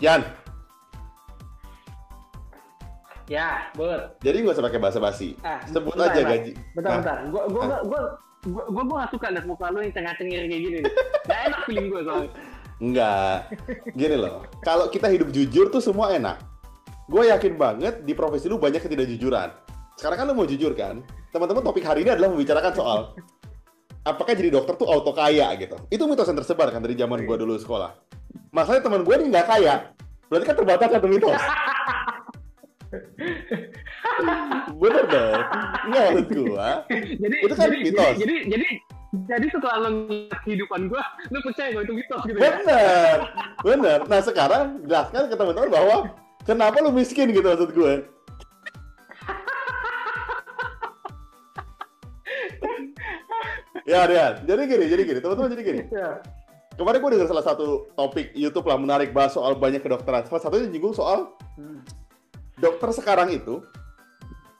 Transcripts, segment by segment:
Yan, Ya, Bur. jadi nggak usah pakai basa-basi. Sebut bentar, aja bentar. gaji. Bentar. Gue nggak suka liat muka lu yang tengah-tengir kayak gini nih. Gak enak feeling gue soalnya. Enggak. Gini loh, kalau kita hidup jujur tuh semua enak. Gue yakin banget di profesi lu banyak ketidakjujuran. Sekarang kan lu mau jujur kan? Teman-teman, topik hari ini adalah membicarakan soal apakah jadi dokter tuh auto kaya gitu. Itu mitos yang tersebar kan dari zaman gue dulu sekolah. Masalahnya teman gue ini nggak kaya. Berarti kan terbatas satu mitos. Bener dong. Nggak, maksud gue. Itu kan mitos. Jadi setelah lo ngeliat kehidupan gue, lo percaya kalau itu mitos gitu ya? Bener. Nah sekarang jelaskan ke teman-teman bahwa kenapa lu miskin gitu maksud gue. Ya, jadi gini, teman-teman jadi gini. Ya. Kemarin gue dengar salah satu topik YouTube lah menarik bahas soal banyak kedokteran. Salah satunya nyinggung soal dokter sekarang itu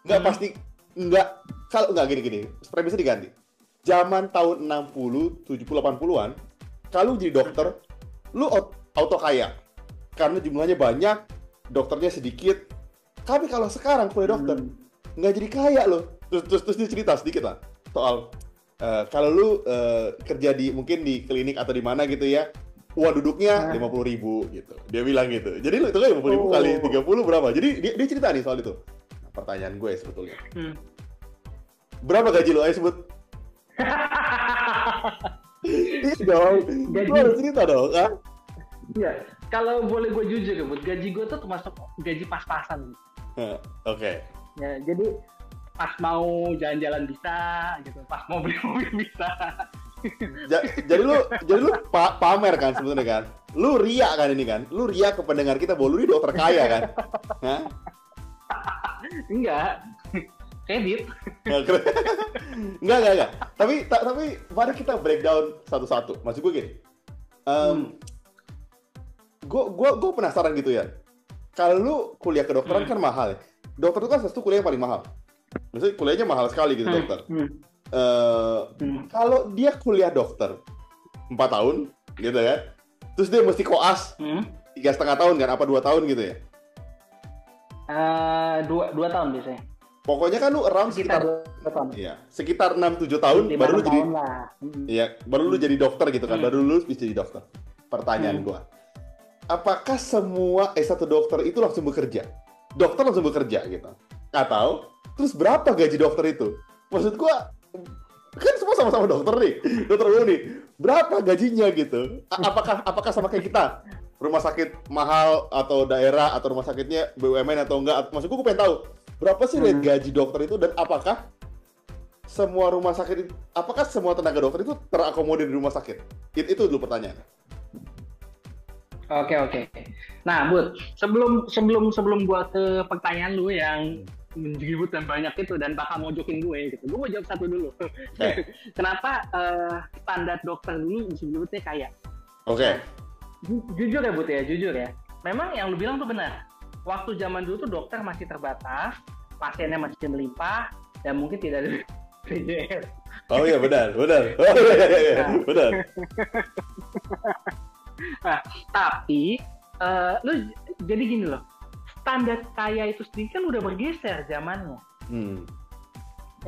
pasti kalau gini. Premisnya diganti. Zaman tahun 60, 70, 80-an, kalau jadi dokter, lu auto kaya. Karena jumlahnya banyak, dokternya sedikit. Tapi kalau sekarang kuliah dokter, nggak jadi kaya loh. Terus dia cerita sedikit lah soal kalau lu kerja mungkin di klinik atau di mana gitu ya, uang duduknya 50.000 gitu. Dia bilang gitu. Jadi lu itu kan 50.000 kali 30 berapa? Jadi dia cerita nih soal itu. Nah, pertanyaan gue sebetulnya. Berapa gaji lu? Ayo sebut. Iya dong. Lu harus cerita dong, kan? Iya. Kalau boleh gue jujur ya, Bud, gaji gue tuh termasuk gaji pas-pasan. Oke. Ya, jadi pas mau jalan-jalan bisa gitu, pas mau beli mobil bisa. Jadi lu pamer kan sebetulnya kan? Lu ria kan ini kan? Lu ria ke pendengar kita bahwa lu ini dokter kaya kan? Hah? Enggak. Kredit. Enggak. Tapi mari kita breakdown satu-satu. Maksud gue gini. Gue penasaran gitu ya. Kalau lu kuliah kedokteran kan mahal ya. Dokter itu kan satu kuliah yang paling mahal. Maksudnya kuliahnya mahal sekali gitu dokter. Kalau dia kuliah dokter 4 tahun gitu ya, terus dia mesti koas 3,5 tahun kan? Apa 2 tahun gitu ya? 2 tahun biasanya. Pokoknya kan lu around sekitar 2 tahun. Iya, sekitar 6-7 tahun baru lu jadi iya, baru lu jadi dokter gitu kan. Baru lu bisa jadi dokter. Pertanyaan gua. Apakah semua S1 dokter itu langsung bekerja? Dokter langsung bekerja gitu. Atau terus berapa gaji dokter itu? Maksud gua kan semua sama-sama dokter nih. Dokter lu nih. Berapa gajinya gitu? Apakah sama kayak kita? Rumah sakit mahal atau daerah atau rumah sakitnya BUMN atau enggak? Maksud gua pengen tahu berapa sih rate gaji dokter itu dan apakah semua rumah sakit apakah semua tenaga dokter itu terakomodir di rumah sakit? Itu dulu pertanyaan. Oke. Nah, Bud, sebelum gua ke pertanyaan lu yang menjibutkan banyak itu dan bakal mojokin gue gitu. Gue mau jawab satu dulu. Kenapa standar dokter dulu disebutnya kaya? Oke. Jujur ya, Bud ya, jujur ya. Memang yang lu bilang tuh benar. Waktu zaman dulu tuh dokter masih terbatas, pasiennya masih melimpah, dan mungkin tidak ada BPJS. Oh iya benar. Oh, iya. Benar. Nah, tapi lu jadi gini loh, standar kaya itu sendiri kan udah bergeser zamannya.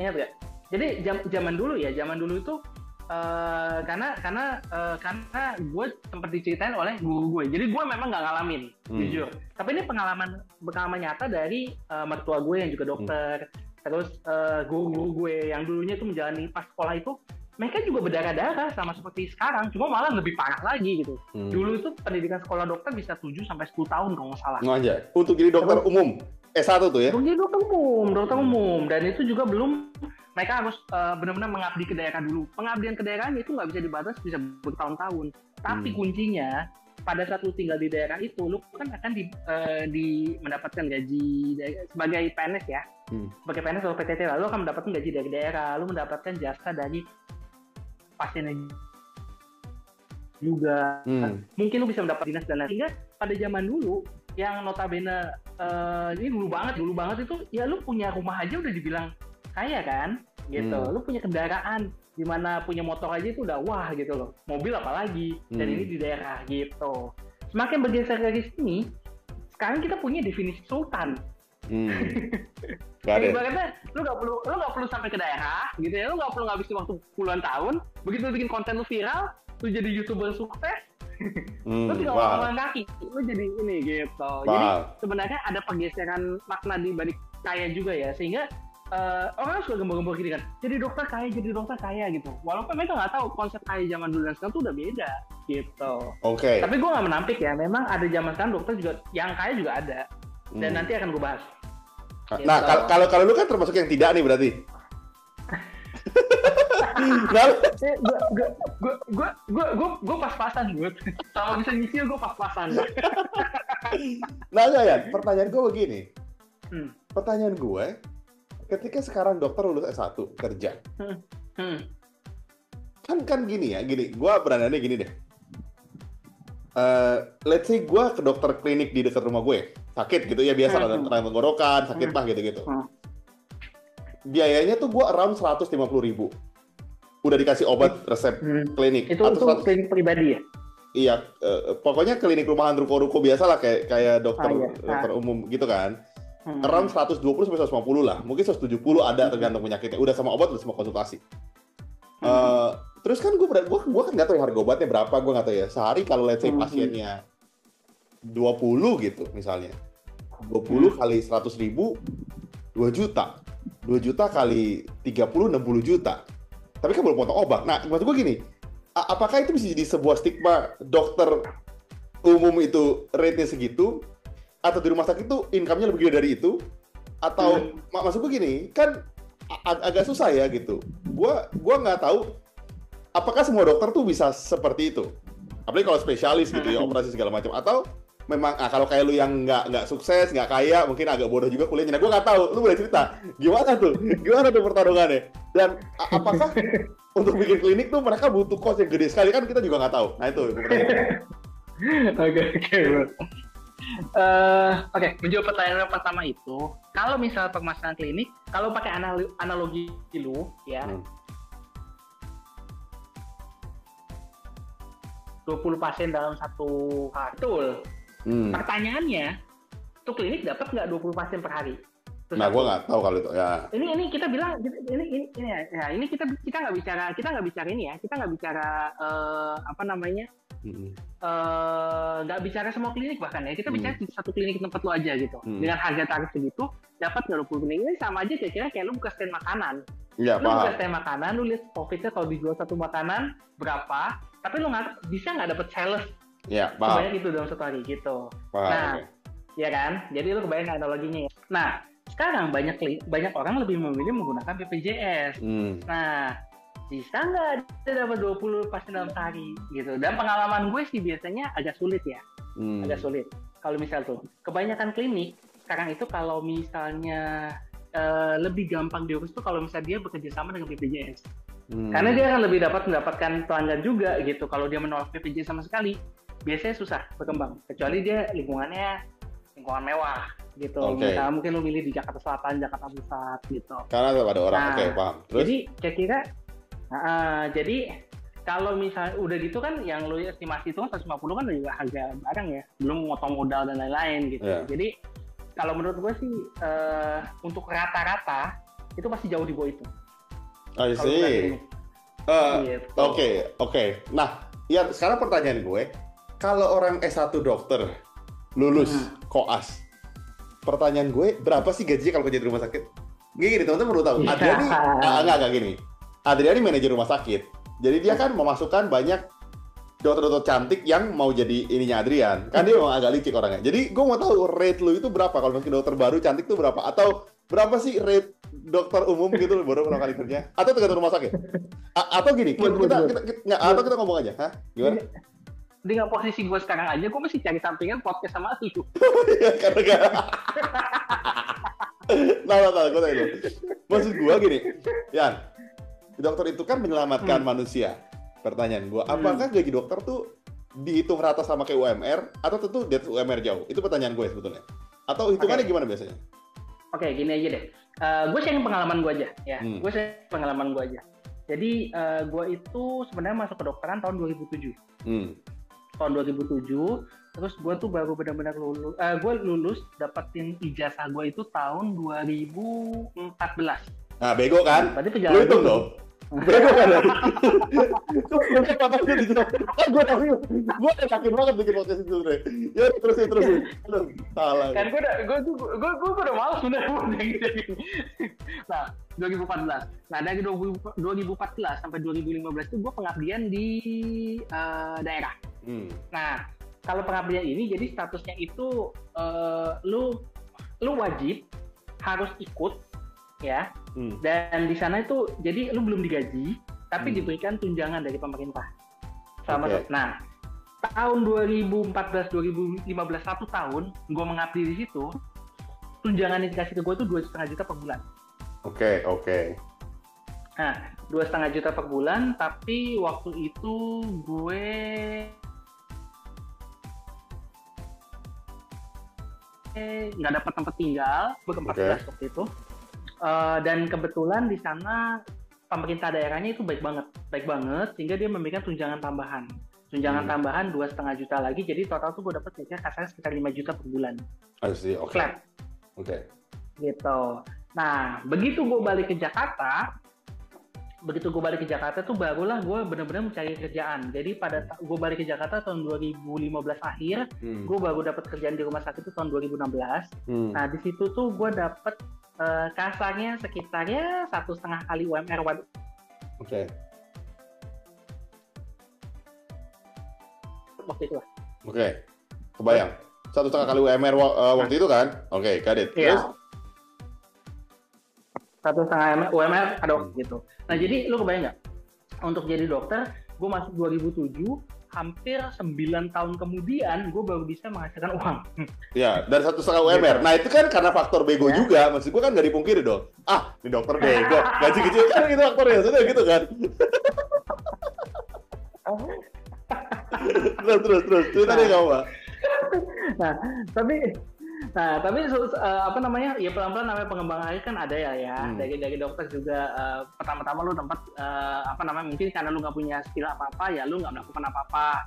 Ingat gak? Jadi zaman dulu itu karena gue sempat diceritain oleh guru gue. Jadi gue memang nggak ngalamin, jujur. Tapi ini pengalaman nyata dari mertua gue yang juga dokter. Terus guru gue yang dulunya itu menjalani pas sekolah itu, mereka juga berdarah-darah sama seperti sekarang, cuma malah lebih parah lagi gitu. Dulu itu pendidikan sekolah dokter bisa 7-10 tahun kalau nggak salah. Aja. Untuk jadi dokter umum S1 tuh ya? Untuk jadi dokter umum, dan itu juga belum mereka harus benar-benar mengabdi ke daerah dulu. Pengabdian ke daerahnya itu nggak bisa dibatas, bisa bertahun-tahun. Tapi kuncinya pada saat lu tinggal di daerah itu, lu kan akan mendapatkan gaji sebagai PNS ya. Sebagai PNS atau PTT, lu akan mendapatkan gaji dari daerah, lu mendapatkan jasa dari pasiennya juga. Mungkin lu bisa mendapat dinas dan lain. Sehingga pada zaman dulu yang notabene ini dulu banget itu ya lu punya rumah aja udah dibilang kaya kan gitu. Lu punya kendaraan, dimana punya motor aja itu udah wah gitu loh, mobil apalagi, dan ini di daerah gitu. semakin bergeser dari sini, sekarang kita punya definisi sultan. Gak ada. Ibaratnya lu nggak perlu sampai ke daerah gitu ya, lu nggak perlu ngabisin waktu puluhan tahun, begitu lu bikin konten lu viral, lu jadi YouTuber sukses, lu tinggal ngomong kaki, lu jadi ini gitu. Jadi sebenarnya ada pergeseran makna di balik kaya juga ya, sehingga orang suka gembor-gembor gini kan, jadi dokter kaya gitu. Walaupun mereka nggak tahu konsep kaya zaman dulu dan sekarang tuh udah beda gitu. Oke. Tapi gue nggak menampik ya, memang ada zaman sekarang dokter juga yang kaya juga ada. Dan nanti akan gue bahas. Nah, kalau lu kan termasuk yang tidak nih berarti. Gue pas-pasan gue. Kalau bisa nyicil gue pas-pasan. Nah, ya, pertanyaan gue begini. Pertanyaan gue, ketika sekarang dokter lulus S1 kerja, kan gini, gue berandainya gini deh. Let's say gue ke dokter klinik di dekat rumah gue, sakit gitu ya, biasa radang tenggorokan, sakit mah gitu. Biayanya tuh gue around 150.000. Udah dikasih obat resep klinik. Itu untuk klinik pribadi ya? Iya, pokoknya klinik rumahan ruko-ruko biasa lah, kayak dokter umum gitu kan. Around 120 sampai 150 lah, mungkin 170 ada tergantung penyakitnya. Udah sama obat, udah sama konsultasi. Terus kan gue kan nggak tahu ya harga obatnya berapa, gue nggak tahu ya. Sehari kalau let's say pasiennya 20 gitu misalnya, 20 kali 100.000, 2 juta. 2 juta kali 30, 60 juta. Tapi kan belum potong obat. Nah, maksud gue gini, apakah itu bisa jadi sebuah stigma dokter umum itu rate-nya segitu? Atau di rumah sakit itu income-nya lebih gede dari itu? Atau, maksud gue gini, kan agak susah ya gitu. Gue nggak tahu apakah semua dokter tuh bisa seperti itu. Apalagi kalau spesialis gitu ya, operasi segala macam. Atau memang kalau kayak lu yang nggak sukses, nggak kaya, mungkin agak bodoh juga kuliahnya. Nah, gue nggak tahu. Lu boleh cerita gimana tuh pertarungannya? Dan apakah untuk bikin klinik tuh mereka butuh cost yang gede sekali, kan kita juga nggak tahu. Nah itu Oke, bro. Oke, menjawab pertanyaan yang pertama itu, kalau misal permasalahan klinik, kalau pakai analogi lu ya, 20 pasien dalam satu hari. Betul. Pertanyaannya, tuh klinik dapat nggak 20 pasien per hari? Terus nah, gue nggak tahu kalau itu ya. Ini kita bilang ini kita nggak bicara ini ya, kita nggak bicara nggak bicara semua klinik bahkan ya, kita bicara satu klinik tempat lu aja gitu, dengan harga tarif segitu dapat nggak 20 klinik. Ini sama aja kira-kira kayak lu buka stand makanan. Ya, lu buka stand makanan, lu lihat profitnya kalau dijual satu makanan berapa, tapi lu bisa nggak dapet sales sebanyak itu dalam satu hari gitu. Nah, ya kan, jadi lu kebayang analoginya ya. Nah, sekarang banyak orang lebih memilih menggunakan BPJS. Nah, bisa nggak dapat 20 pasien dalam sehari gitu. Dan pengalaman gue sih biasanya agak sulit ya. Agak sulit. Kalau misal tuh, kebanyakan klinik sekarang itu kalau misalnya lebih gampang diurus tuh kalau misalnya dia bekerja sama dengan BPJS. Karena dia akan lebih mendapatkan pelanggan juga gitu. Kalau dia menolak BPJS sama sekali, biasanya susah berkembang. Kecuali dia lingkungan mewah gitu. Misalnya mungkin lu milih di Jakarta Selatan, Jakarta Pusat gitu. Karena ada orang, paham. Terus? Jadi kira-kira, jadi kalau misalnya udah gitu kan, yang lu estimasi itu 150 kan juga harga barang ya, belum motong modal dan lain-lain gitu. Jadi kalau menurut gue sih untuk rata-rata itu pasti jauh di bawah itu. I see. Oke. Nah, ya sekarang pertanyaan gue, kalau orang S1 dokter lulus koas, pertanyaan gue, berapa sih gajinya kalau kerja di rumah sakit? Gini, teman-teman perlu tahu. Adriani, enggak gini. Adriani manajer rumah sakit. Jadi dia kan memasukkan banyak dokter-dokter cantik yang mau jadi ininya Adrian. Kan dia memang agak licik orangnya. Jadi gue mau tahu rate lu itu berapa kalau mungkin dokter baru cantik itu berapa? Atau berapa sih rate dokter umum gitu baru pertama kali kerja? Atau tergantung rumah sakit? Atau gini, kita ngomong aja, hah? Gimana? Dengan posisi gue sekarang aja, gue masih cari sampingan podcast sama lu. Nah, gue tanya. Maksud gue gini, Yan, dokter itu kan menyelamatkan manusia. Pertanyaan gue, apakah gaji dokter tuh dihitung rata sama kayak UMR, atau tentu di atas UMR jauh? Itu pertanyaan gue sebetulnya. Atau hitungannya gimana biasanya? Oke, gini aja deh. Gue sharing pengalaman gue aja, ya. Gue sharing pengalaman gue aja. Jadi, gue itu sebenarnya masuk kedokteran tahun 2007. tahun 2007. Terus gue tuh baru benar-benar lulus, gue lulus dapetin ijazah gue itu tahun 2014. Nah, bego kan? Berarti Lu perjalanan hitung dong. Bego kan? Gue patahnya dijawab. Gue tahu, gue yakin banget bikin podcast itu, Dre. Ya terusin. Aduh, salah. Kan gue udah malas bener-bener gitu. Nah, 2014. Nah, dari 2014 sampai 2015 itu gue pengabdian di daerah. Nah, kalau pengabdian ini jadi statusnya itu lu wajib harus ikut ya. Dan di sana itu jadi lu belum digaji tapi diberikan tunjangan dari pemerintah. Nah, tahun 2014 2015 1 tahun gue mengabdi di situ, tunjangan yang dikasih ke gue itu 2,5 juta per bulan. Oke. Nah, 2,5 juta per bulan, tapi waktu itu gue nggak dapat tempat tinggal, gue ke 14 waktu itu. Dan kebetulan di sana pemerintah daerahnya itu baik banget, sehingga dia memberikan tunjangan tambahan 2,5 juta lagi, jadi total tuh gue dapat kasarnya sekitar 5 juta per bulan. Flat. Gitu. Nah, begitu gue balik ke Jakarta tuh barulah gue benar-benar mencari kerjaan. Jadi pada gue balik ke Jakarta tahun 2015 akhir, gue baru dapat kerjaan di rumah sakit itu tahun 2016. Nah, di situ tuh gue dapat kasarnya sekitarnya 1,5 kali UMR. Waktu itu lah. Kebayang. 1,5 kali UMR waktu itu kan? Got it. Terus? 1,5 UMR ada gitu. Nah, jadi lu kebayang nggak? Untuk jadi dokter, gue masuk 2007, hampir 9 tahun kemudian gue baru bisa menghasilkan uang. Ya, dari 1,5 UMR. Nah, itu kan karena faktor bego juga. Maksud gue kan nggak dipungkiri dong. Ini dokter bego. Gaji kecil kan itu faktornya. Sudah gitu kan. Terus. Cerita deh kamu, Pak. Nah, tapi apa namanya? Ya pelan-pelan namanya pengembangan karir kan ada ya. Dari dokter juga pertama-tama lu tempat mungkin karena lu nggak punya skill apa-apa ya lu nggak melakukan apa-apa.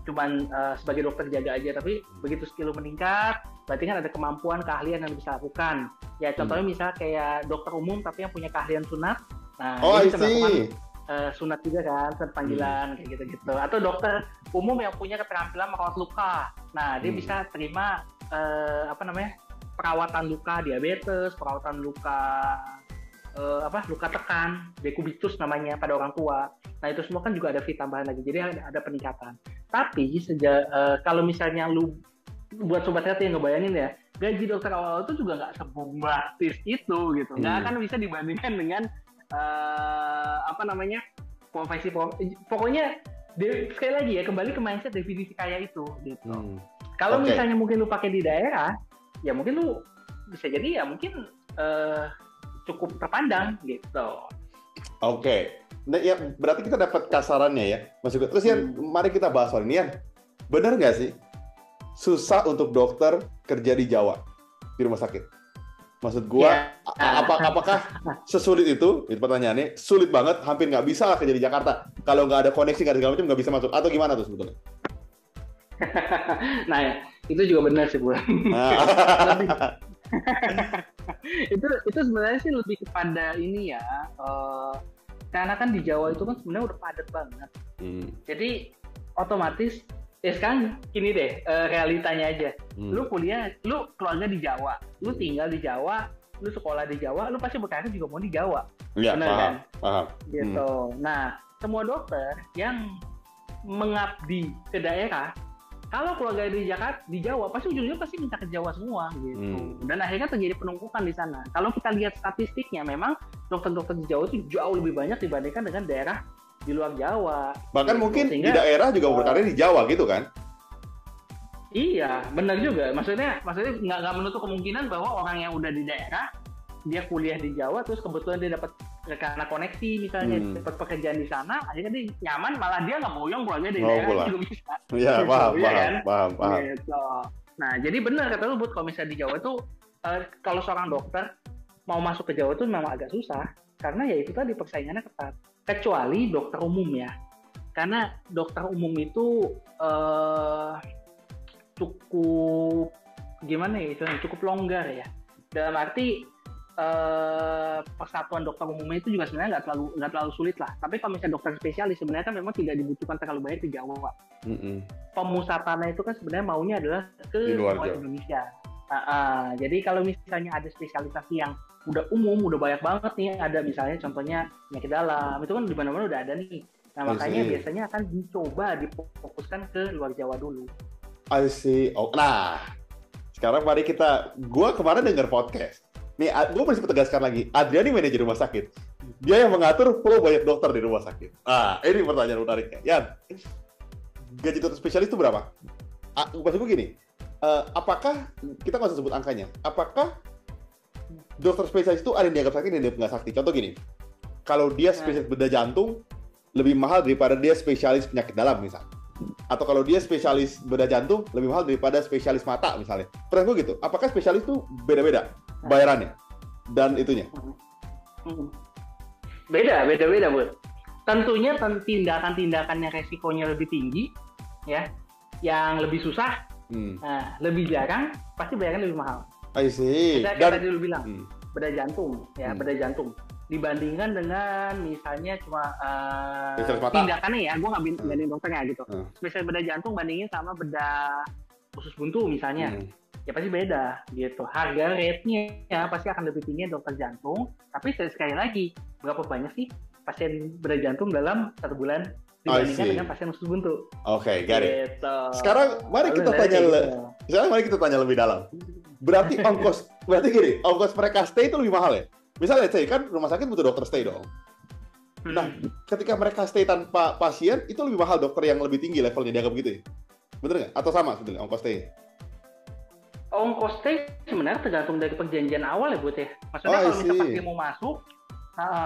Cuman sebagai dokter jaga aja, tapi begitu skill lu meningkat, berarti kan ada kemampuan, keahlian yang lu bisa lakukan. Ya contohnya misalnya kayak dokter umum tapi yang punya keahlian sunat. Nah, dia bisa melakukan sunat juga kan, sunat panggilan kayak gitu-gitu. Atau dokter umum yang punya keterampilan merawat luka. Nah, dia bisa terima perawatan luka diabetes, perawatan luka luka tekan, dekubitus namanya pada orang tua. Nah, itu semua kan juga ada fee tambahan lagi. Jadi ada peningkatan. Tapi kalau misalnya lu buat sobat hati yang ngebayangin ya, gaji dokter awal itu juga nggak sebombastis itu gitu. Nggak akan bisa dibandingkan dengan profesi. Pokoknya sekali lagi ya, kembali ke mindset definisi kaya itu gitu. Kalau misalnya mungkin lu pakai di daerah, ya mungkin lu bisa jadi ya mungkin cukup terpandang gitu. Nah, ya berarti kita dapat kasarannya ya, Mas Hugo. Terus mari kita bahas soal ini, Yan. Benar nggak sih susah untuk dokter kerja di Jawa, di rumah sakit? Maksud gua, apakah sesulit itu pertanyaannya? Sulit banget, hampir nggak bisa lah kerja di Jakarta. Kalau nggak ada koneksi, nggak ada segala macam, nggak bisa masuk. Atau gimana tuh sebetulnya? Nah, itu juga benar sih, Bu. itu sebenarnya sih lebih kepada ini ya, karena kan di Jawa itu kan sebenarnya udah padat banget. Jadi otomatis ya sekarang gini deh, realitanya aja. Lu kuliah, lu keluarga di Jawa, lu tinggal di Jawa, lu sekolah di Jawa, lu pasti berkarir juga mau di Jawa. Iya, paham. Gitu. Nah, semua dokter yang mengabdi ke daerah, kalau keluarga di Jawa, pasti ujungnya pasti minta ke Jawa semua gitu. Dan akhirnya terjadi penumpukan di sana. Kalau kita lihat statistiknya, memang dokter-dokter di Jawa itu jauh lebih banyak dibandingkan dengan daerah di luar Jawa. Bahkan gitu. Mungkin sehingga, di daerah juga berkarir di Jawa gitu kan? Iya, benar juga. Maksudnya nggak menutup kemungkinan bahwa orang yang udah di daerah, dia kuliah di Jawa, terus kebetulan dia dapat karena koneksi misalnya dapat pekerjaan di sana, akhirnya dia nyaman, malah dia nggak boyong keluarga di daerah juga bisa. Iya, paham. Gitu. Nah, jadi benar kata lu, Bud, kalau misalnya di Jawa itu kalau seorang dokter mau masuk ke Jawa itu memang agak susah, karena ya itu tadi persaingannya ketat. Kecuali dokter umum ya. Karena dokter umum itu cukup gimana ya istilahnya, cukup longgar ya. Dalam arti persatuan dokter umumnya itu juga sebenarnya nggak terlalu sulit lah. Tapi kalau misalnya dokter spesialis sebenarnya kan memang tidak dibutuhkan terlalu banyak di Jawa. Pemusatannya itu kan sebenarnya maunya adalah ke luar Indonesia. Jadi kalau misalnya ada spesialisasi yang udah umum, udah banyak banget nih, ada misalnya contohnya penyakit dalam, itu kan di mana-mana udah ada nih. Nah makanya biasanya akan dicoba difokuskan ke luar Jawa dulu. I see. Oh, nah sekarang mari gue kemarin dengar podcast. Nih, gue mesti tegaskan lagi. Adrian ini manajer rumah sakit. Dia yang mengatur flow banyak dokter di rumah sakit. Ini pertanyaan menariknya. Yan, gaji dokter spesialis itu berapa? Maksud gue gini, apakah, kita nggak usah sebut angkanya, apakah dokter spesialis itu ada yang dianggap sakti dan dia nggak sakti? Contoh gini, kalau dia spesialis bedah jantung, lebih mahal daripada dia spesialis penyakit dalam misalnya. Atau kalau dia spesialis bedah jantung, lebih mahal daripada spesialis mata misalnya. Pertanyaan gue gitu, apakah spesialis itu beda-beda bayarannya dan itunya? Beda Bu. Tentunya tindakan-tindakannya resikonya lebih tinggi ya, yang lebih susah, lebih jarang, pasti bayarannya lebih mahal. I see. Misalnya kayak tadi lu bilang, bedah jantung ya, bedah jantung dibandingkan dengan misalnya cuma tindakannya ya, gue nggak bandingin dokternya gitu. Spesialis bedah jantung bandingin sama bedah usus buntu misalnya, ya pasti beda gitu. Harga rate-nya ya pasti akan lebih tinggi dokter jantung. Tapi sekali lagi, berapa banyak sih pasien bedah jantung dalam 1 bulan dibandingkan dengan pasien usus buntu? Oke, got it. Gitu. Sekarang mari kita tanya lebih dalam. Berarti ongkos mereka stay itu lebih mahal ya? Misalnya say kan rumah sakit butuh dokter stay dong. Nah, ketika mereka stay tanpa pasien, itu lebih mahal dokter yang lebih tinggi levelnya, dianggap gitu ya? Bener nggak? Atau sama sebetulnya ongkos stay? Ongkos stay sebenarnya tergantung dari perjanjian awal ya, Bu ya. Maksudnya kalau misalkan dia mau masuk,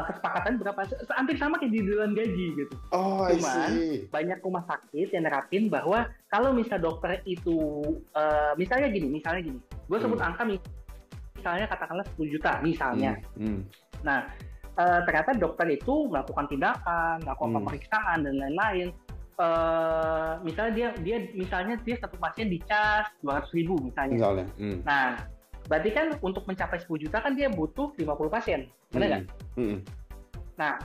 kesepakatan berapa, hampir sama kayak di dalam gaji gitu. Cuman banyak rumah sakit yang nerapin bahwa kalau misalnya dokter itu, misalnya gini, gue sebut angka misalnya katakanlah 10 juta misalnya. Nah, ternyata dokter itu melakukan tindakan, melakukan pemeriksaan dan lain-lain. Misalnya dia satu pasien dicas 200.000 misalnya. Nah, berarti kan untuk mencapai 10 juta kan dia butuh 50 pasien, benar nggak? Nah,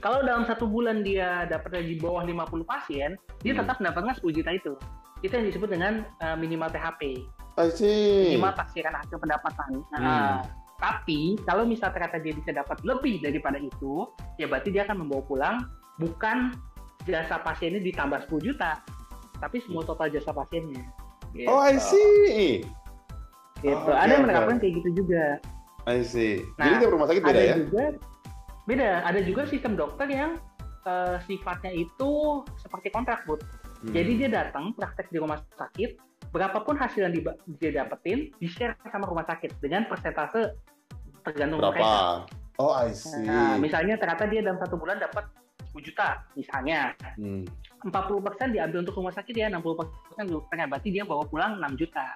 kalau dalam 1 bulan dia dapatnya di bawah 50 pasien, dia tetap mendapatkan 10 juta itu. Itu yang disebut dengan minimal THP. Minimal taksiran hasil pendapatan. Tapi kalau misalnya ternyata dia bisa dapat lebih daripada itu, ya berarti dia akan membawa pulang bukan jasa pasiennya ditambah 10 juta, tapi semua total jasa pasiennya. Gitu. I see. Gitu. Ada yang menerapkan kayak gitu juga. I see. Jadi tiap rumah sakit beda ya? Beda. Ada juga sistem dokter yang sifatnya itu seperti kontrak, Bu. Jadi dia datang praktek di rumah sakit, berapapun hasil yang dia dapetin, di-share sama rumah sakit dengan persentase tergantung mereka. I see. Nah, misalnya ternyata dia dalam 1 bulan dapat 10 juta, misalnya. 40% diambil untuk rumah sakit ya, 60% untuk dokternya. Berarti dia bawa pulang 6 juta.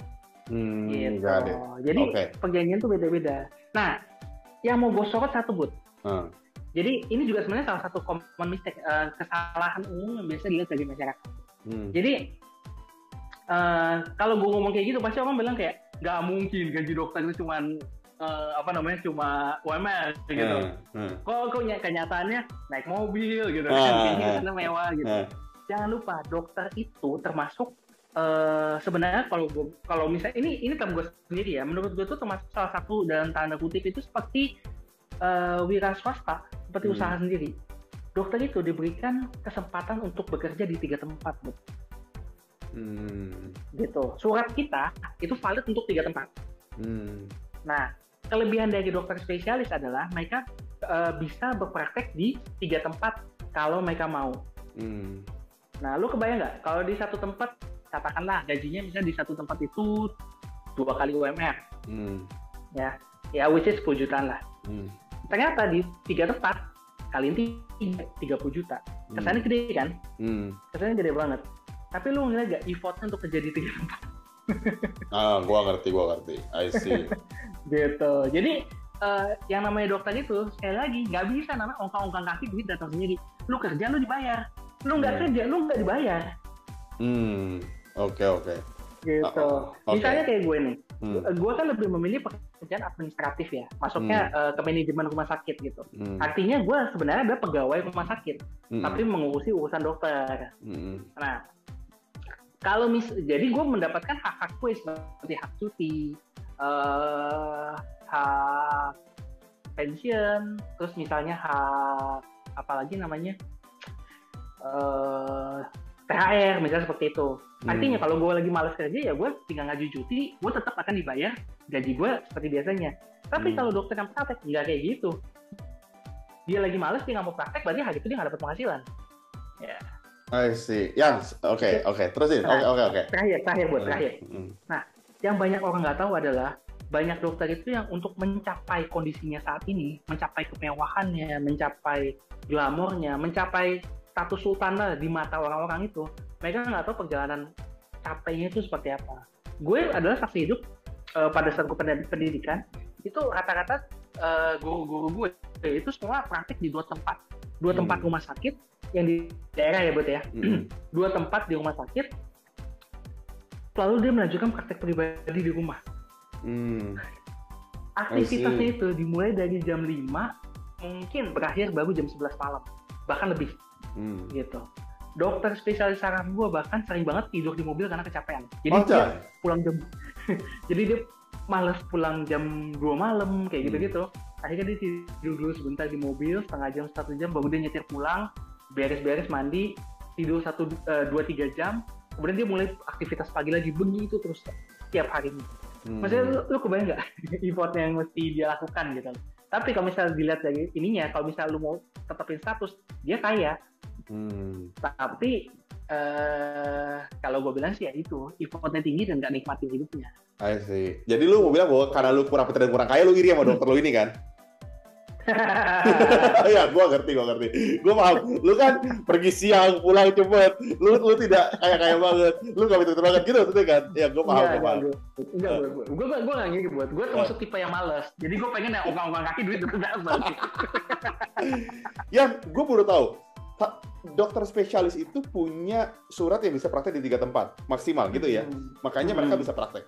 Gitu. Jadi perjanjian itu beda-beda. Nah, yang mau gue sorot satu, Bud. Jadi ini juga sebenarnya salah satu common mistake, kesalahan umum yang biasa dilihat dari masyarakat. Jadi kalau gue ngomong kayak gitu pasti orang bilang kayak nggak mungkin gaji dokter itu cuma UMR gitu. Kok kenyataannya naik mobil gitu kan, kayaknya mewah gitu. Jangan lupa dokter itu termasuk sebenarnya kalau misalnya ini term gue sendiri ya, menurut gue itu termasuk salah satu dalam tanda kutip itu seperti wira swasta, seperti usaha sendiri. Dokter itu diberikan kesempatan untuk bekerja di 3 tempat, Bu. Gitu. Surat kita itu valid untuk 3 tempat. Nah, kelebihan dari dokter spesialis adalah mereka bisa berpraktek di 3 tempat kalau mereka mau. Nah, lu kebayang nggak kalau di satu tempat, katakanlah gajinya misalnya di satu tempat itu 2 kali UMR, ya which is 10 jutaan lah. Ternyata di 3 tempat kali ini 30 juta. Kesannya gede kan? Kesannya gede banget. Tapi lu ngeliat gak effortnya untuk kerja di 3 tempat? Gua ngerti. I see. Gitu. Jadi yang namanya dokter itu sekali lagi nggak bisa namanya ongkang-ongkang kaki duit datang sendiri. Lu kerja lu dibayar. Lu nggak kerja, lu nggak dibayar. Oke. Gitu. Misalnya kayak gue nih, gue kan lebih memilih pekerjaan administratif ya, masuknya ke manajemen rumah sakit gitu. Artinya gue sebenarnya adalah pegawai rumah sakit, tapi mengurusi urusan dokter. Nah, jadi gue mendapatkan hak-hak gue seperti hak cuti, hak pensiun, terus misalnya hak apalagi namanya THR misalnya seperti itu. Artinya kalau gue lagi malas kerja ya gue tinggal ngaju cuti, gue tetap akan dibayar gaji gue seperti biasanya. Tapi kalau dokter yang praktek nggak kayak gitu. Dia lagi malas, dia nggak mau praktek, berarti hari itu dia nggak dapat penghasilan. Ya. I see. Oke. Terusin. Oke. Terakhir. Nah, yang banyak orang nggak tahu adalah banyak dokter itu yang untuk mencapai kondisinya saat ini, mencapai kemewahannya, mencapai glamornya, mencapai status sultan lah di mata orang-orang itu, mereka nggak tahu perjalanan capainya itu seperti apa. Gue adalah saksi hidup pada saat gue pendidikan, itu rata-rata guru-guru gue itu semua praktik di dua tempat rumah sakit yang di daerah ya buat ya. Dua tempat di rumah sakit, lalu dia melanjutkan praktek pribadi di rumah. Aktivitasnya itu dimulai dari jam 5, mungkin berakhir baru jam 11 malam, bahkan lebih. Gitu. Dokter spesialis saraf gue bahkan sering banget tidur di mobil karena kecapean. Jadi dia pulang jam jadi dia malas pulang jam 2 malam kayak gitu-gitu. Akhirnya dia tidur dulu sebentar di mobil, setengah jam, 1 jam, baru dia nyetir pulang, beres-beres mandi, tidur 2-3 jam, kemudian dia mulai aktivitas pagi lagi, begitu terus setiap harinya. Maksudnya lu kebayang nggak effort yang mesti dia lakukan gitu. Tapi kalau misalnya dilihat dari ininya, kalau misalnya lu mau tetapin status, dia kaya. Tapi kalau gue bilang sih ya itu effortnya tinggi dan nggak nikmatin hidupnya. I see. Jadi lu mau bilang bahwa karena lu kurang pintar dan kurang kaya, lu iri sama dokter lu ini kan? Ya, gue ngerti. Gue paham. Lu kan pergi siang, pulang cepet. Lu tidak kaya banget. Lu gak pintar banget gitu, maksudnya kan? Ya, gue paham. Enggak, gue gak gitu buat. Gue termasuk tipe yang malas. Jadi gue pengen yang ogah-ogah kaki duit dapat. Yang gue baru tahu, dokter spesialis itu punya surat yang bisa praktek di 3 tempat maksimal gitu ya. Makanya mereka bisa praktek.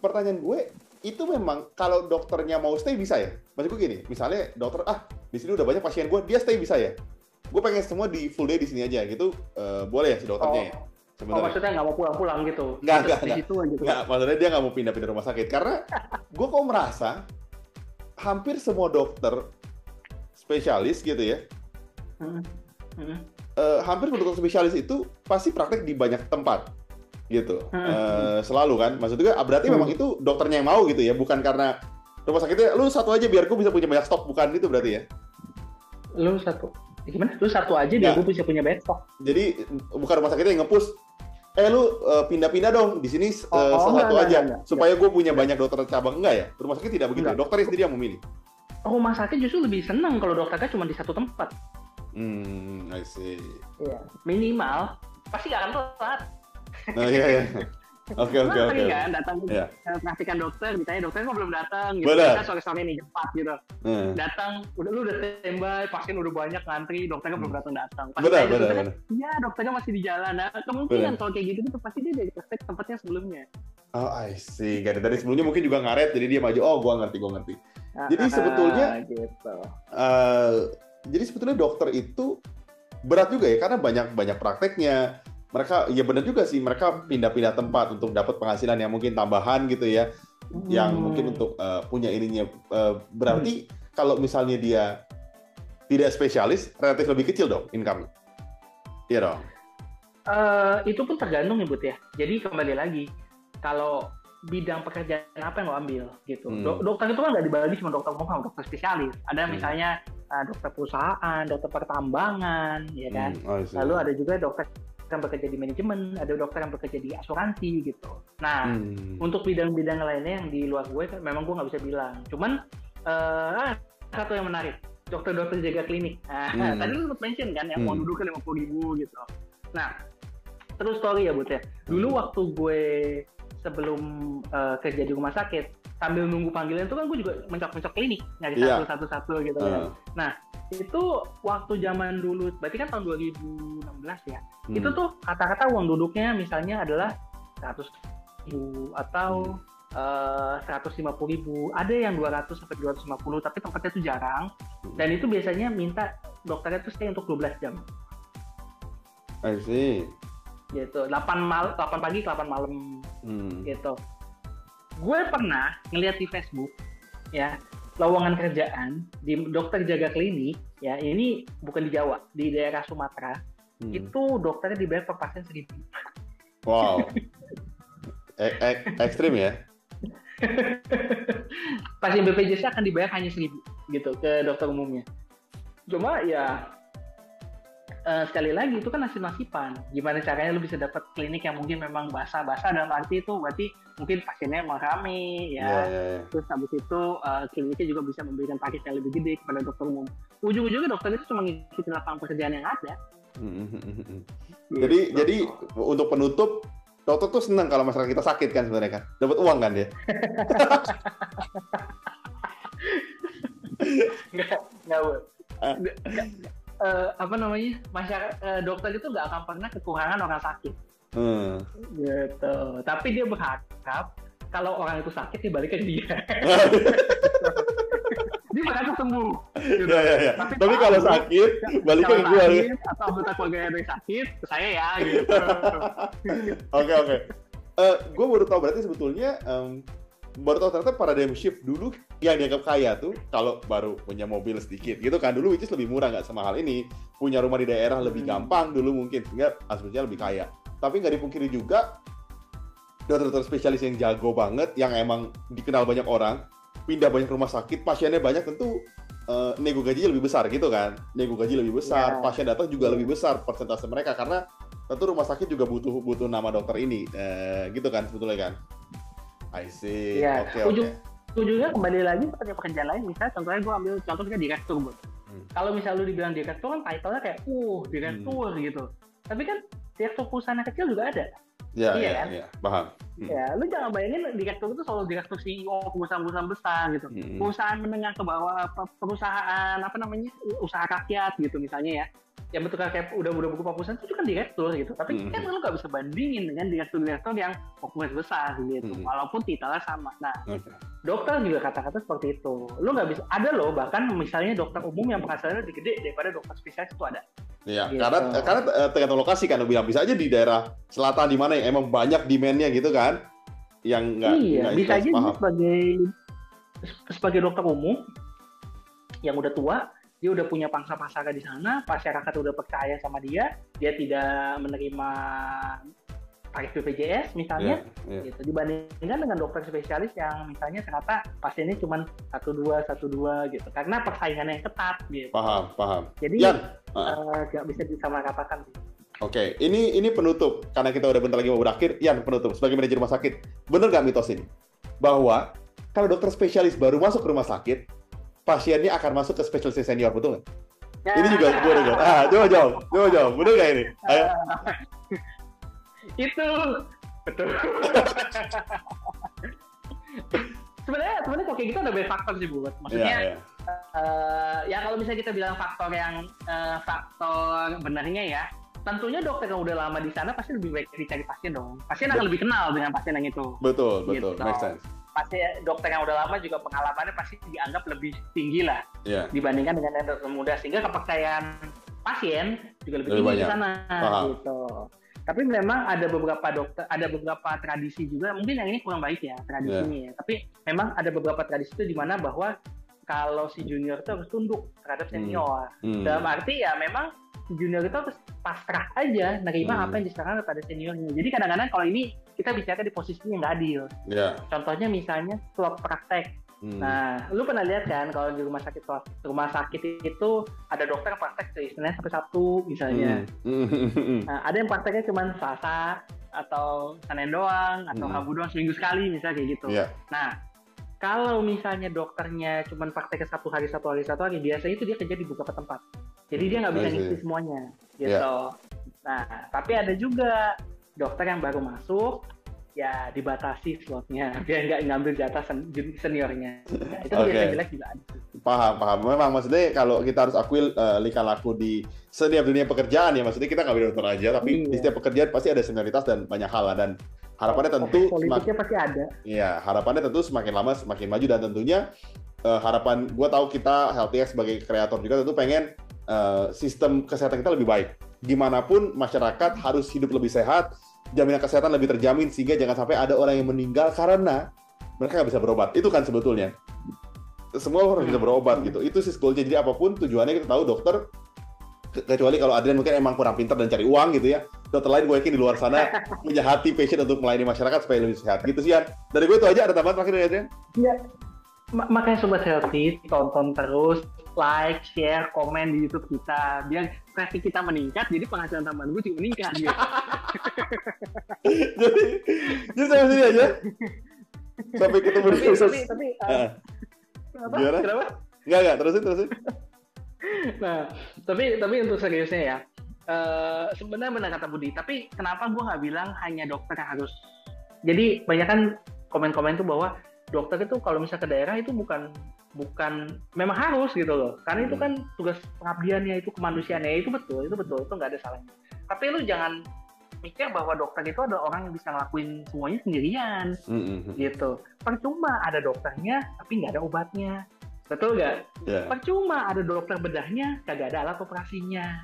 Pertanyaan gue, itu memang kalau dokternya mau stay bisa ya? Maksud gue gini, misalnya dokter di sini udah banyak pasien gue, dia stay bisa ya? Gue pengen semua di full day di sini aja gitu, boleh ya si dokternya ya? Sebenarnya. Maksudnya nggak mau pulang-pulang gitu? Nggak, maksudnya dia nggak mau pindah-pindah rumah sakit. Karena gue kok merasa hampir semua dokter spesialis gitu ya, hampir dokter spesialis itu pasti praktek di banyak tempat gitu, selalu kan. Maksudnya berarti memang itu dokternya yang mau gitu ya, bukan karena rumah sakitnya lu satu aja biar gue bisa punya banyak stok, bukan itu berarti ya? Lu satu aja biar gue bisa punya banyak stok. Jadi bukan rumah sakitnya yang nge-push, lu pindah-pindah dong di sini satu aja enggak. Supaya gue punya banyak dokter cabang, enggak ya? Rumah sakit tidak begitu, dokternya sendiri yang memilih. Rumah sakit justru lebih senang kalau dokternya cuma di satu tempat. I see. Iya, minimal pasti gak akan telat. Iya. Oke. Kan datang praktikan dokter, ditanya dokternya kok belum datang gitu. Kita sore-sore nih cepat gitu. Datang, lu udah standby, pasien udah banyak ngantri, dokternya belum datang. Benar. Iya, dokternya masih di jalan. Nah, kemungkinan kalau kayak gitu pasti dia dari praktek tempatnya sebelumnya. Oh, I see. Dari sebelumnya mungkin juga ngaret, jadi dia maju. Oh, gua ngerti. Jadi sebetulnya gitu. Jadi sebetulnya dokter itu berat juga ya, karena banyak prakteknya. Mereka, ya benar juga sih, mereka pindah-pindah tempat untuk dapat penghasilan yang mungkin tambahan gitu ya, yang mungkin untuk punya ininya. Berarti kalau misalnya dia tidak spesialis, relatif lebih kecil dong income. Iya dong. Itu pun tergantung ya Bud ya. Jadi kembali lagi, kalau bidang pekerjaan apa yang lo ambil gitu. Dokter itu kan nggak dibagi cuma dokter umum, dokter spesialis. Ada misalnya dokter perusahaan, dokter pertambangan, ya kan. Lalu ada juga dokter yang bekerja di manajemen, ada dokter yang bekerja di asuransi gitu. Nah, untuk bidang-bidang lainnya yang di luar gue kan memang gue nggak bisa bilang. Cuman satu yang menarik, dokter-dokter jaga klinik. Tadi lu sempat mention kan yang mau duduknya 50.000 gitu. Nah, terus story ya Bud ya. Dulu waktu gue sebelum kerja di rumah sakit, sambil nunggu panggilan itu kan gue juga mencok-mencok klinik, nyari satu-satu gitu kan. Nah, itu waktu zaman dulu, berarti kan tahun 2016 ya. Itu tuh kata-kata uang duduknya misalnya adalah 100.000 atau 150.000. Ada yang 200 sampai 250, tapi tempatnya itu jarang. Dan itu biasanya minta dokternya itu stay untuk 12 jam. I see. Gitu. 8 pagi ke 8 malam. Gitu. Gue pernah ngeliat di Facebook ya, lowongan kerjaan di dokter jaga klinik ya, ini bukan di Jawa, di daerah Sumatera. Itu dokternya dibayar per pasien 1.000. Wow. Ekstrim ya. Pasien BPJS akan dibayar hanya 1.000 gitu ke dokter umumnya. Cuma ya sekali lagi itu kan nasib-nasiban. Gimana caranya lu bisa dapat klinik yang mungkin memang basah-basah, dalam arti itu berarti mungkin pasiennya emang rame ya. Terus habis itu kliniknya juga bisa memberikan paket yang lebih gede kepada dokter umum. Ujung-ujungnya dokter itu cuma ngikutin lapangan pekerjaan yang ada. Jadi untuk penutup, dokter tuh senang kalau masyarakat kita sakit kan sebenarnya kan, dapat uang kan dia. Masyarakat dokter itu nggak akan pernah kekurangan orang sakit. Gitu. Tapi dia berharap kalau orang itu sakit dibalikin dia. Dia bakal sembuh. Gitu. Ya. Tapi kalau sakit, balikin ke gue. Atau anggota keluarga yang sakit, ke saya ya. Gitu. Oke. Gue baru tahu berarti sebetulnya baru tahu ternyata paradigm shift dulu yang dianggap kaya tuh kalau baru punya mobil sedikit gitu kan, dulu which is lebih murah, nggak semahal ini, punya rumah di daerah lebih gampang dulu mungkin, sehingga aslinya lebih kaya. Tapi nggak dipungkiri juga dokter-dokter spesialis yang jago banget, yang emang dikenal banyak orang, pindah banyak rumah sakit, pasiennya banyak, tentu nego gajinya lebih besar gitu kan, nego gaji lebih besar, pasien datang juga lebih besar persentase mereka, karena tentu rumah sakit juga butuh nama dokter ini, gitu kan sebetulnya kan. I see. Ya, Oke. Ujungnya kembali lagi pada pekerjaan lain, misalnya contohnya gue ambil contoh kita direktur, Bud. Kalau misalnya lu dibilang direktur kan title-nya kayak direktur gitu. Tapi kan direktur perusahaan yang kecil juga ada. Iya, paham. Ya, lu jangan bayangin direktur itu selalu direktur CEO perusahaan-perusahaan besar gitu. Perusahaan menengah ke bawah, perusahaan usaha rakyat gitu misalnya ya. Yang betul kayak udah buku perusahaan itu kan direktur gitu. Tapi kan lu nggak bisa bandingin dengan direktur-direktur yang fokus besar gitu. Walaupun titelnya sama. Nah, dokter juga kata-kata seperti itu. Lu nggak bisa, ada loh bahkan misalnya dokter umum yang penghasilannya lebih gede daripada dokter spesialis itu ada. Iya, gitu. karena tergantung lokasi kan, lu bilang bisa aja di daerah selatan di mana yang emang banyak demand-nya gitu kan, yang nggak bisa aja sebagai dokter umum yang udah tua, dia udah punya pangsa pasarnya di sana, masyarakat udah percaya sama dia tidak menerima tarif BPJS misalnya, gitu. Dibandingkan dengan dokter spesialis yang misalnya ternyata pasiennya cuma 1-2 gitu, karena persaingannya yang ketat gitu. Paham. Jadi nggak bisa disamaratakan. Oke, ini penutup karena kita udah bentar lagi mau berakhir. Yan, penutup sebagai manajer rumah sakit, bener nggak mitos ini bahwa kalau dokter spesialis baru masuk ke rumah sakit, pasiennya akan masuk ke spesialis senior, betul nggak? Ini juga gue dengar. Coba jawab, bener nggak ini? Ayo. Itu betul. Sebenarnya kalau kayak gitu ada banyak faktor sih, Bu. Maksudnya ya kalau misalnya kita bilang faktor benarnya ya, tentunya dokter yang udah lama di sana pasti lebih baik dicari pasien dong. Pasien akan lebih kenal dengan pasien yang itu. Betul, gitu. Make sense. Pasti dokter yang udah lama juga pengalamannya pasti dianggap lebih tinggi lah dibandingkan dengan yang dokter muda, sehingga kepercayaan pasien juga lebih tinggi di sana. Gitu. Tapi memang ada beberapa tradisi juga, mungkin yang ini kurang baik ya tradisinya ya. Tapi memang ada beberapa tradisi itu di mana bahwa kalau si junior itu harus tunduk terhadap senior. Dalam arti ya memang junior itu harus pasrah aja nerima apa yang diserahkan kepada seniornya. Jadi kadang-kadang kalau ini kita bicara di posisi yang nggak adil. Contohnya misalnya slot praktek. Nah, lu pernah lihat kan kalau di rumah sakit itu ada dokter yang praktek dari Senin sampai Sabtu misalnya. Nah, ada yang prakteknya cuma Selasa atau Senin doang atau Rabu doang seminggu sekali misalnya kayak gitu. Nah, kalau misalnya dokternya cuma prakteknya satu hari, biasanya itu dia kerja di beberapa tempat. Jadi dia nggak bisa ngisi semuanya, gitu. Nah, tapi ada juga dokter yang baru masuk, ya dibatasi slotnya, biar nggak ngambil jatah seniornya. Nah, itu biasa jelek juga ada. Paham. Memang maksudnya kalau kita harus akui lika laku di setiap dunia pekerjaan ya, maksudnya kita nggak beda dokter aja, tapi di setiap pekerjaan pasti ada senioritas dan banyak hal lah. Dan harapannya tentu politiknya pasti ada. Iya, harapannya tentu semakin lama semakin maju, dan tentunya harapan gue tahu kita HealthyX sebagai kreator juga tentu pengen sistem kesehatan kita lebih baik. Gimanapun masyarakat harus hidup lebih sehat, jaminan kesehatan lebih terjamin, sehingga jangan sampai ada orang yang meninggal karena mereka nggak bisa berobat. Itu kan sebetulnya. Semua harus bisa berobat gitu. Itu sih goalnya. Jadi apapun tujuannya, kita tahu dokter, kecuali kalau Adrian mungkin emang kurang pintar dan cari uang gitu ya. Dokter lain gue yakin di luar sana punya hati passion untuk melayani masyarakat supaya lebih sehat gitu sih, Yan. Dari gue itu aja. Ada tambahan terakhir dari Adrian? Iya. Makanya Sobat Healthy, tonton terus, like, share, komen di YouTube kita, biar traffic kita meningkat, jadi penghasilan tambahan gue juga meningkat gitu. jadi sampai sini aja. Sampai ketemu di khusus. Tapi Kenapa? Enggak, terusin. Nah, tapi untuk seriusnya ya, sebenarnya benar kata Budi, tapi kenapa gue nggak bilang hanya dokter yang harus. Jadi banyak kan komen-komen tuh bahwa dokter itu kalau misalnya ke daerah itu bukan memang harus gitu loh, karena itu kan tugas pengabdiannya, itu kemanusiaannya, itu betul, itu nggak ada salahnya. Tapi lu jangan mikir bahwa dokter itu ada orang yang bisa ngelakuin semuanya sendirian, gitu. Percuma ada dokternya tapi nggak ada obatnya, betul nggak? Yeah. Percuma ada dokter bedahnya kagak ada alat operasinya.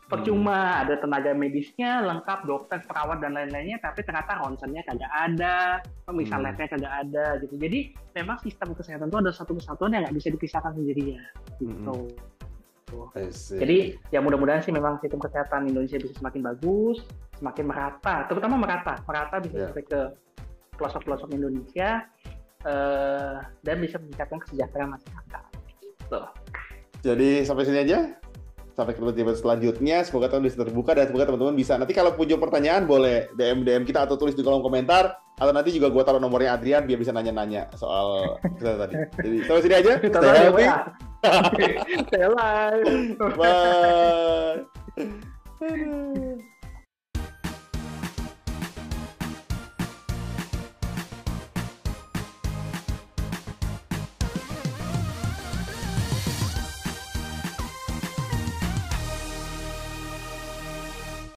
Percuma ada tenaga medisnya lengkap, dokter, perawat dan lain-lainnya, tapi ternyata ronsennya kagak ada, pemirsa labnya kagak ada gitu. Jadi memang sistem kesehatan itu ada satu kesatuan yang nggak bisa dipisahkan sendirian gitu. Jadi ya mudah-mudahan sih memang sistem kesehatan Indonesia bisa semakin bagus, semakin merata, terutama merata bisa sampai ke pelosok-pelosok Indonesia, dan bisa meningkatkan kesejahteraan masyarakat. Gitu. Jadi sampai sini aja. Sampai ketemu di episode selanjutnya. Semoga teman-teman bisa terbuka, dan semoga teman-teman bisa, nanti kalau punya pertanyaan boleh DM kita atau tulis di kolom komentar, atau nanti juga gue taruh nomornya Adrian biar bisa nanya-nanya soal kita tadi. Jadi sampai sini aja. Stay healthy. Stay alive. Bye.